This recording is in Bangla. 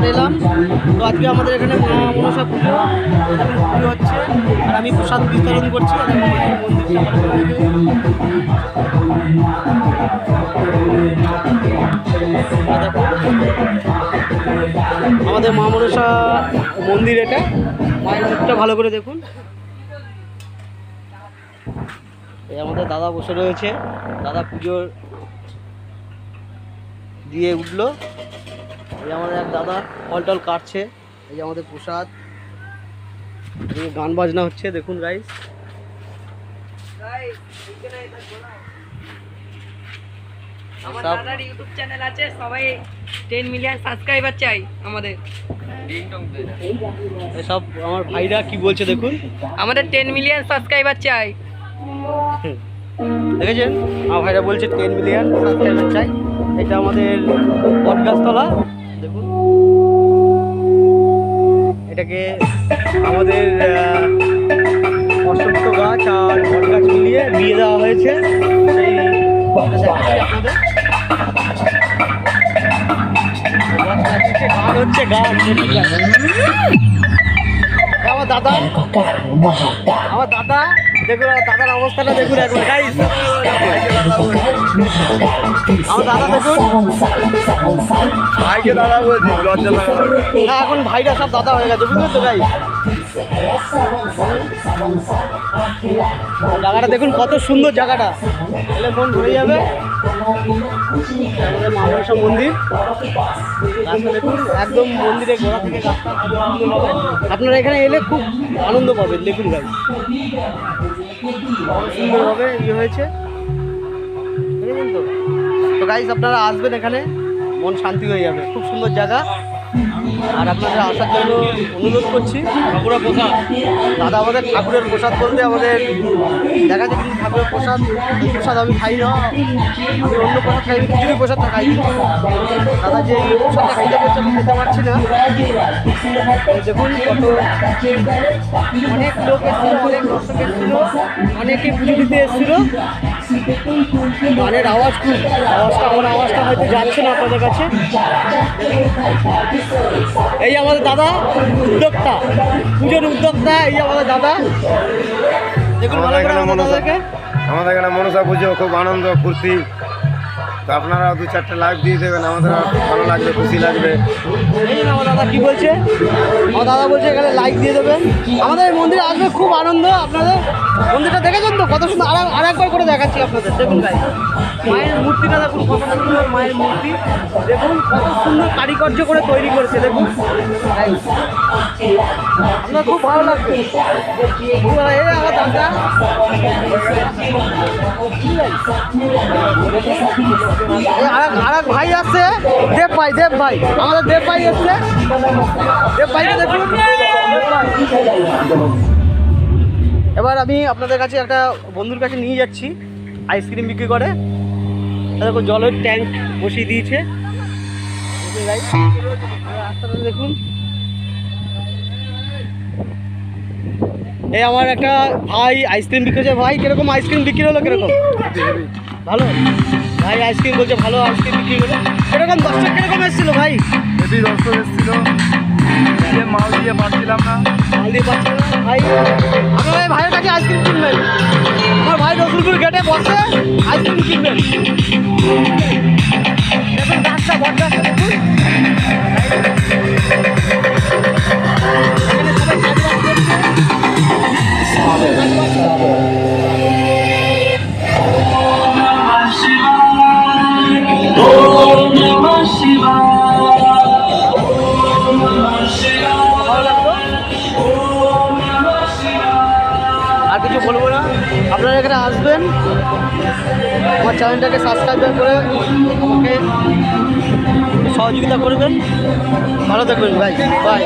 আবার এলাম। তো আজকে আমাদের এখানে মা মনসা পুজো হচ্ছে, আর আমি প্রসাদ বিতরণ করছি। আমাদের মা মনসা মন্দির, এটা মায়ের মুখটা ভালো করে দেখুন। এই আমাদের দাদা বসে রয়েছে, দাদা পুজোর দিয়ে উঠলো। এই আমাদের এক দাদা ফল টল কাটছে। এই যে আমাদের প্রসাদ, গান বাজনা হচ্ছে, দেখুন গাইস। আমার দাদার ইউটিউব চ্যানেল আছে, সবাই 10 মিলিয়ন সাবস্ক্রাইবার চাই আমাদের। এসব আমার ভাইরা কি বলছে দেখুন, আমাদের 10 মিলিয়ন সাবস্ক্রাইবার চাই। দেখেছেন আমার ভাইরা বলছে 10 মিলিয়ন সাবস্ক্রাইবার চাই। এটা আমাদের বটগাছতলা, দেখুন এটাকে আমাদের অশ্বত্থ গাছ আর বট গাছ মিলিয়ে বিয়ে দেওয়া হয়েছে। সেই আপনাদের গান হচ্ছে, গান। আমার দাদা দেখুন, আমার দাদার অবস্থাটা দেখুন একবার গাইস। আমার দাদা দেখুন, ভাইকে দাদা বলছি, লজ্জা লাগা না এখন ভাইরা সব দাদা হয়ে গেছে, বুঝলেন তো গাইস। জায়গাটা দেখুন কত সুন্দর জায়গাটা, এলে মন ভরে যাবে। আমাদের মা মনসা মন্দির, রাস্তা দেখুন একদম মন্দিরের গোড়া থেকে রাস্তা আপনারা এখানে এলে খুব আনন্দ পাবেন। দেখুন গাইস সুন্দরভাবে ইয়ে হয়েছে, দেখেছেন তো। তো গাইস আপনারা আসবেন, এখানে মন শান্তি হয়ে যাবে, খুব সুন্দর জায়গা। আর আপনাদের আসার জন্য অনুরোধ করছি। ঠাকুরের প্রসাদ, দাদা আমাদের ঠাকুরের প্রসাদ বলতে আমাদের দেখা যায় কিন্তু ঠাকুরের প্রসাদ, এই প্রসাদ আমি খাই না, আমি অন্য প্রসাদ খাই, খিচুড়ি প্রসাদটা খাই। দাদা যে এই প্রসাদটা খাইতে বলছে আমি খেতে পারছি না। দেখুন কত অনেক লোক এসেছিল, অনেক দর্শক এসেছিল, অনেকে পুজো দিতে এসেছিল। গানের আওয়াজ, খুব আওয়াজটা, আমার আওয়াজটা হয়তো যাচ্ছে না আপনাদের কাছে। এই আমাদের দাদা উদ্যোক্তা, পুজোর উদ্যোক্তা, এই আমাদের দাদা দেখুন। আমাদের এখানে মনসা পুজো খুব আনন্দ ফুর্তি। তো আপনারা 2-4টা লাইক দিয়ে দেবেন, আমাদের ভালো লাগবে, খুশি লাগবে। এই জন্য আমার দাদা কি বলছে, আমার দাদা বলছে এখানে লাইক দিয়ে দেবেন। আমাদের এই মন্দিরে আসবে, খুব আনন্দ। আপনাদের মন্দিরটা দেখেছেন তো কত সুন্দর, আর একবার করে দেখাচ্ছি আপনাদের। দেখুন গাই, মায়ের মূর্তিটা দেখুন কত সুন্দর, মায়ের মূর্তি দেখুন কত সুন্দর কারিকার্য করে তৈরি করেছে। দেখুন আপনার খুব ভালো লাগবে। এই আমার দাদা আর এক ভাই আসছে, দেব ভাই আমাদের দেব ভাই এসছে। দেব ভাইকে দেখুন। এবার আমি আপনাদের কাছে একটা বন্ধুর কাছে নিয়ে যাচ্ছি, আইসক্রিম বিক্রি করে। দেখো জলের ট্যাঙ্ক বসিয়ে দিয়েছে, রাস্তাটা দেখুন। এই আমার একটা ভাই আইসক্রিম বিক্রি করছে। ভাই কিরকম আইসক্রিম বিক্রি হলো, কিরকম? ভালো ভাই, আইসক্রিম বলছে ভালো আইসক্রিম বিক্রি হলো। কিরকম দর্শক কিরকম এসেছিল ভাই? হেভি দর্শক এসেছিল, মাল দিয়ে পাচ্ছিলাম না, ভাই। আপনারা এই ভাইয়ের কাছে আইসক্রিম কিনবেন, আমার ভাই রসুলপুর গেটে বসে আইসক্রিম কিনবেন। দেখুন গাছটা, বট গাছটা দেখুন। এখানে সবাই কাজবাজ করছে। আর কিছু বলবো না, আপনারা এখানে আসবেন, আমার চ্যানেলটাকে সাবস্ক্রাইব করে আমাকে সহযোগিতা করবেন। ভালো থাকবেন ভাই, বাই।